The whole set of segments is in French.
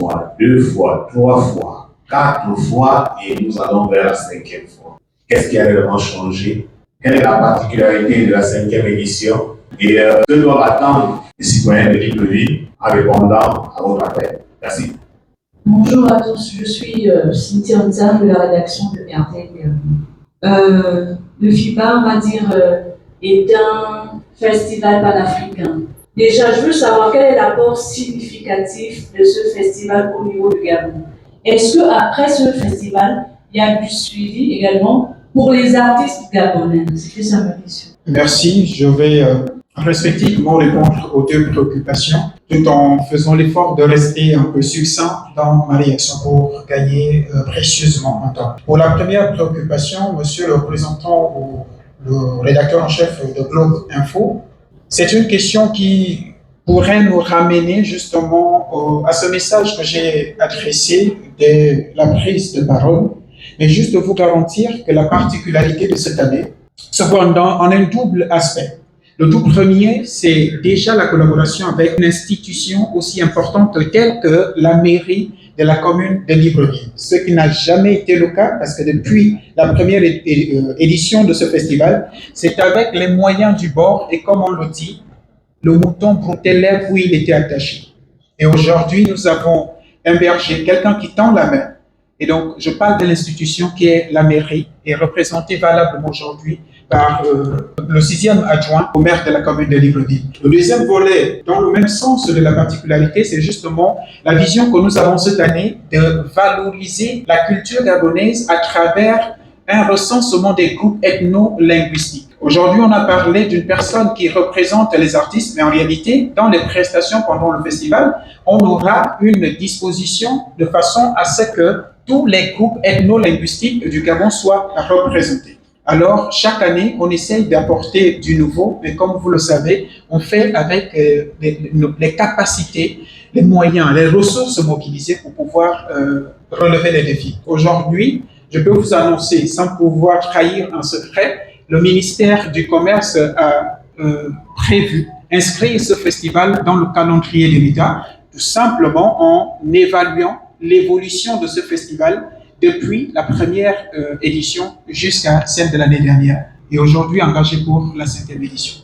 fois, 2 fois, 3 fois, 4 fois, et nous allons vers la 5e fois. Qu'est-ce qui a réellement changé? Quelle est la particularité de la 5e édition? Et que doivent attendre les citoyens de Libreville en répondant à votre appel? Merci. Bonjour à tous, je suis Cynthia Nzam de la rédaction de RTL. Le FIBA, on va dire, est un festival panafricain. Déjà, je veux savoir quel est l'apport significatif de ce festival au niveau du Gabon. Est-ce qu'après ce festival, il y a du suivi également pour les artistes gabonais? C'était ça ma question. Merci, je vais respectivement répondre aux 2 préoccupations, tout en faisant l'effort de rester un peu succinct dans ma réaction pour gagner précieusement un temps. Pour la première préoccupation, monsieur le représentant ou le rédacteur en chef de Globe Info, c'est une question qui pourrait nous ramener justement à ce message que j'ai adressé dès la prise de parole, mais juste vous garantir que la particularité de cette année, cependant, en un double aspect. Le tout premier, c'est déjà la collaboration avec une institution aussi importante telle que la mairie de la commune de Libreville. Ce qui n'a jamais été le cas parce que depuis la première édition de ce festival, c'est avec les moyens du bord et comme on le dit, le mouton broutait l'herbe où il était attaché. Et aujourd'hui, nous avons un berger, quelqu'un qui tend la main. Et donc, je parle de l'institution qui est la mairie et représentée valablement aujourd'hui par le 6e adjoint au maire de la commune de Libreville. Le deuxième volet, dans le même sens de la particularité, c'est justement la vision que nous avons cette année de valoriser la culture gabonaise à travers un recensement des groupes ethno-linguistiques. Aujourd'hui, on a parlé d'une personne qui représente les artistes, mais en réalité, dans les prestations pendant le festival, on aura une disposition de façon à ce que tous les groupes ethno-linguistiques du Gabon soient représentés. Alors, chaque année, on essaye d'apporter du nouveau, mais comme vous le savez, on fait avec les capacités, les moyens, les ressources mobilisées pour pouvoir relever les défis. Aujourd'hui, je peux vous annoncer, sans pouvoir trahir un secret, le ministère du Commerce a prévu inscrire ce festival dans le calendrier de l'État, tout simplement en évaluant l'évolution de ce festival depuis la première édition jusqu'à celle de l'année dernière et aujourd'hui engagé pour la 5e édition.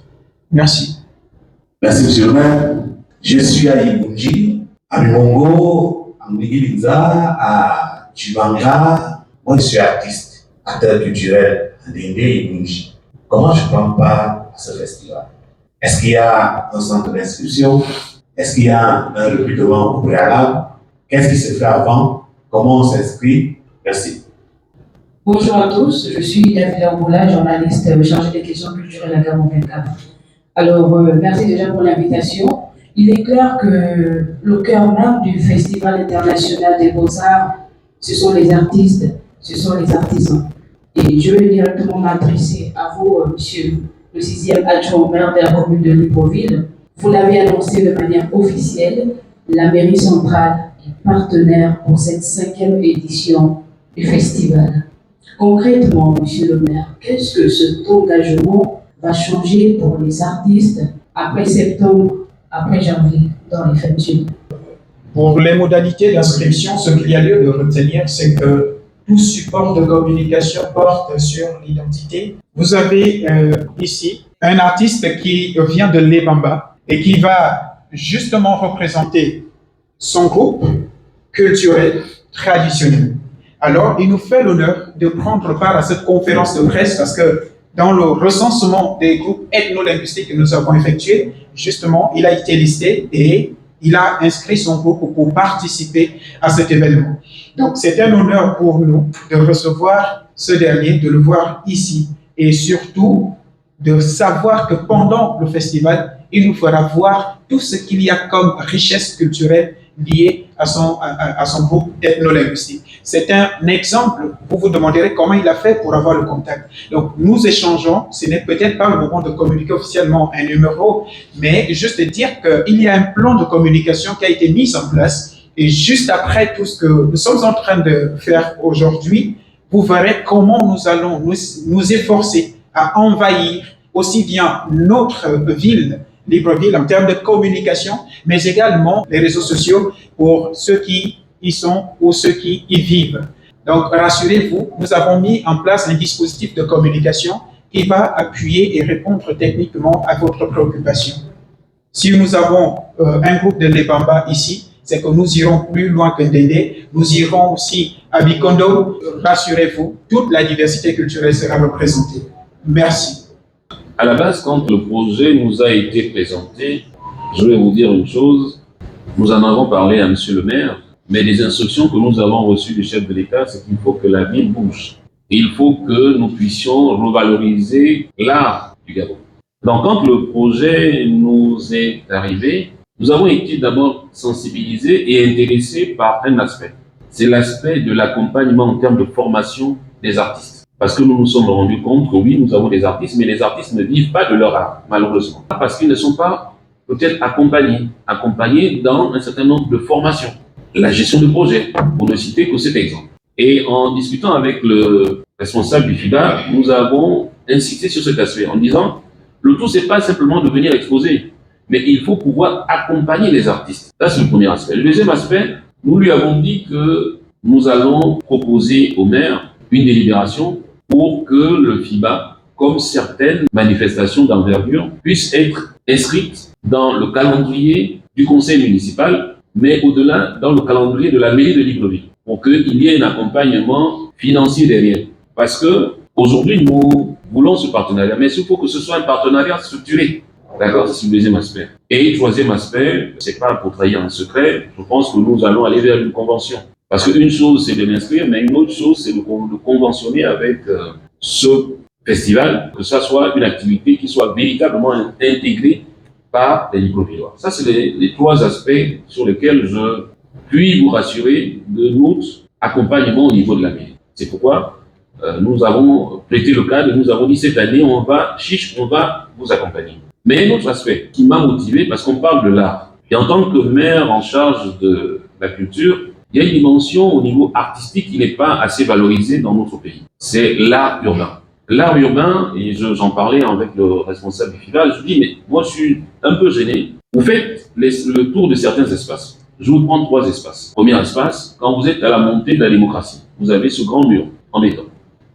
Merci. Merci, monsieur le maire. Je suis à Ibunji, à Mongo, à Mwigilinza, à Chibanga. Moi, je suis artiste, acteur culturel à Dende Ibunji. Comment je prends part à ce festival? Est-ce qu'il y a un centre d'inscription? Est-ce qu'il y a un recrutement au préalable? Qu'est-ce qui se fait avant? Comment on s'inscrit? Merci. Bonjour à tous, je suis David Angoula, journaliste chargé des questions culturelles à Gabon 24. Alors, merci déjà pour l'invitation. Il est clair que le cœur même du Festival international des beaux-arts, ce sont les artistes, ce sont les artisans. Et je vais directement m'adresser à vous, monsieur le 6e adjoint au maire de la commune de Libreville. Vous l'avez annoncé de manière officielle, la mairie centrale est partenaire pour cette 5e édition du festival. Concrètement, monsieur le maire, qu'est-ce que cet engagement va changer pour les artistes après septembre, après janvier, dans les fêtes? Pour les modalités d'inscription, ce qu'il y a lieu de retenir, c'est que tout support de communication porte sur l'identité. Vous avez ici un artiste qui vient de Lebamba et qui va justement représenter son groupe culturel traditionnel. Alors, il nous fait l'honneur de prendre part à cette conférence de presse parce que dans le recensement des groupes ethno-linguistiques que nous avons effectué, justement, il a été listé et il a inscrit son groupe pour participer à cet événement. Donc, c'est un honneur pour nous de recevoir ce dernier, de le voir ici et surtout de savoir que pendant le festival, il nous fera voir tout ce qu'il y a comme richesse culturelle liée à son groupe ethno-linguistique. C'est un exemple, vous vous demanderez comment il a fait pour avoir le contact. Donc, nous échangeons, ce n'est peut-être pas le moment de communiquer officiellement un numéro, mais juste de dire qu'il y a un plan de communication qui a été mis en place et juste après tout ce que nous sommes en train de faire aujourd'hui, vous verrez comment nous allons nous efforcer à envahir aussi bien notre ville Libreville en termes de communication, mais également les réseaux sociaux pour ceux qui y sont ou ceux qui y vivent. Donc, rassurez-vous, nous avons mis en place un dispositif de communication qui va appuyer et répondre techniquement à votre préoccupation. Si nous avons un groupe de Lebamba ici, c'est que nous irons plus loin que Ndende, nous irons aussi à Bikondo. Rassurez-vous, toute la diversité culturelle sera représentée. Merci. À la base, quand le projet nous a été présenté, je vais vous dire une chose, nous en avons parlé à Monsieur le maire, mais les instructions que nous avons reçues du chef de l'État, c'est qu'il faut que la ville bouge. Et il faut que nous puissions revaloriser l'art du Gabon. Donc, quand le projet nous est arrivé, nous avons été d'abord sensibilisés et intéressés par un aspect. C'est l'aspect de l'accompagnement en termes de formation des artistes. Parce que nous nous sommes rendus compte que oui, nous avons des artistes, mais les artistes ne vivent pas de leur art, malheureusement. Parce qu'ils ne sont pas peut-être accompagnés dans un certain nombre de formations. La gestion de projet, pour ne citer que cet exemple. Et en discutant avec le responsable du FIDA, nous avons insisté sur cet aspect en disant le tout, c'est pas simplement de venir exposer, mais il faut pouvoir accompagner les artistes. Ça, c'est le premier aspect. Le deuxième aspect, nous lui avons dit que nous allons proposer au maire une délibération pour que le FIBA, comme certaines manifestations d'envergure, puisse être inscrite dans le calendrier du conseil municipal, mais au-delà, dans le calendrier de la mairie de Libreville, pour qu'il y ait un accompagnement financier derrière. Parce que aujourd'hui, nous voulons ce partenariat, mais il faut que ce soit un partenariat structuré. D'accord, c'est le deuxième aspect. Et le troisième aspect, c'est pas pour trahir un secret, je pense que nous allons aller vers une convention. Parce qu'une chose, c'est de l'inscrire, mais une autre chose, c'est de conventionner avec ce festival, que ça soit une activité qui soit véritablement intégrée par les Librevillois. Ça, c'est les trois aspects sur lesquels je puis vous rassurer de notre accompagnement au niveau de la mairie. C'est pourquoi nous avons prêté le cadre et nous avons dit cette année, on va vous accompagner. Mais un autre aspect qui m'a motivé, parce qu'on parle de l'art, et en tant que maire en charge de la culture, il y a une dimension au niveau artistique qui n'est pas assez valorisée dans notre pays. C'est l'art urbain. L'art urbain, et j'en parlais avec le responsable du FIVA, je lui dis, mais moi je suis un peu gêné. Vous faites le tour de certains espaces. Je vous prends 3 espaces. Premier espace, quand vous êtes à la montée de la démocratie, vous avez ce grand mur en béton.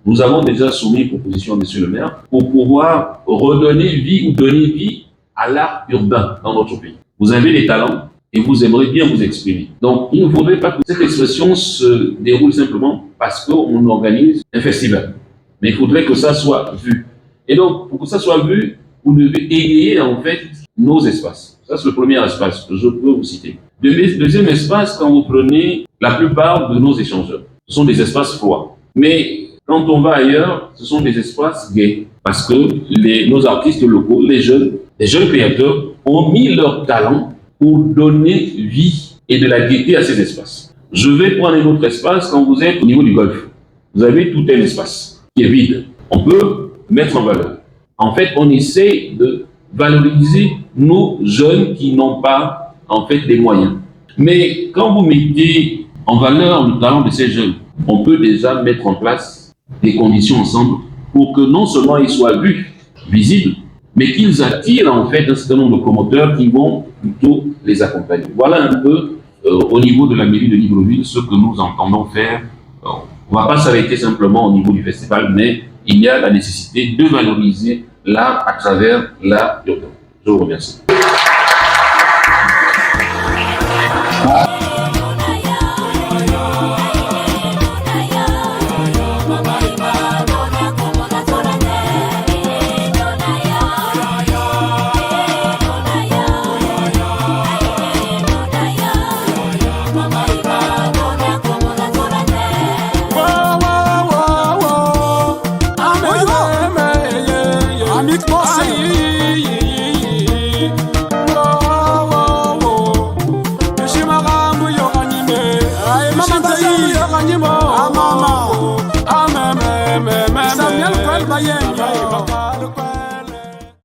Nous avons déjà soumis une proposition à Monsieur le maire pour pouvoir redonner vie ou donner vie à l'art urbain dans notre pays. Vous avez des talents et vous aimeriez bien vous exprimer. Donc, il ne faudrait pas que cette expression se déroule simplement parce qu'on organise un festival. Mais il faudrait que ça soit vu. Et donc, pour que ça soit vu, vous devez égayer en fait nos espaces. Ça, c'est le premier espace que je peux vous citer. Deuxième espace, quand vous prenez la plupart de nos échangeurs, ce sont des espaces froids. Mais quand on va ailleurs, ce sont des espaces gays. Parce que nos artistes locaux, les jeunes créateurs, ont mis leur talent pour donner vie et de la gaieté à ces espaces. Je vais prendre un autre espace quand vous êtes au niveau du golf. Vous avez tout un espace qui est vide. On peut mettre en valeur. En fait, on essaie de valoriser nos jeunes qui n'ont pas, en fait, les moyens. Mais quand vous mettez en valeur le talent de ces jeunes, on peut déjà mettre en place des conditions ensemble pour que non seulement ils soient vus, visibles, mais qu'ils attirent en fait un certain nombre de promoteurs qui vont plutôt les accompagner. Voilà un peu au niveau de la mairie de Libreville ce que nous entendons faire. On ne va pas s'arrêter simplement au niveau du festival, mais il y a la nécessité de valoriser l'art à travers l'art urbain. Je vous remercie.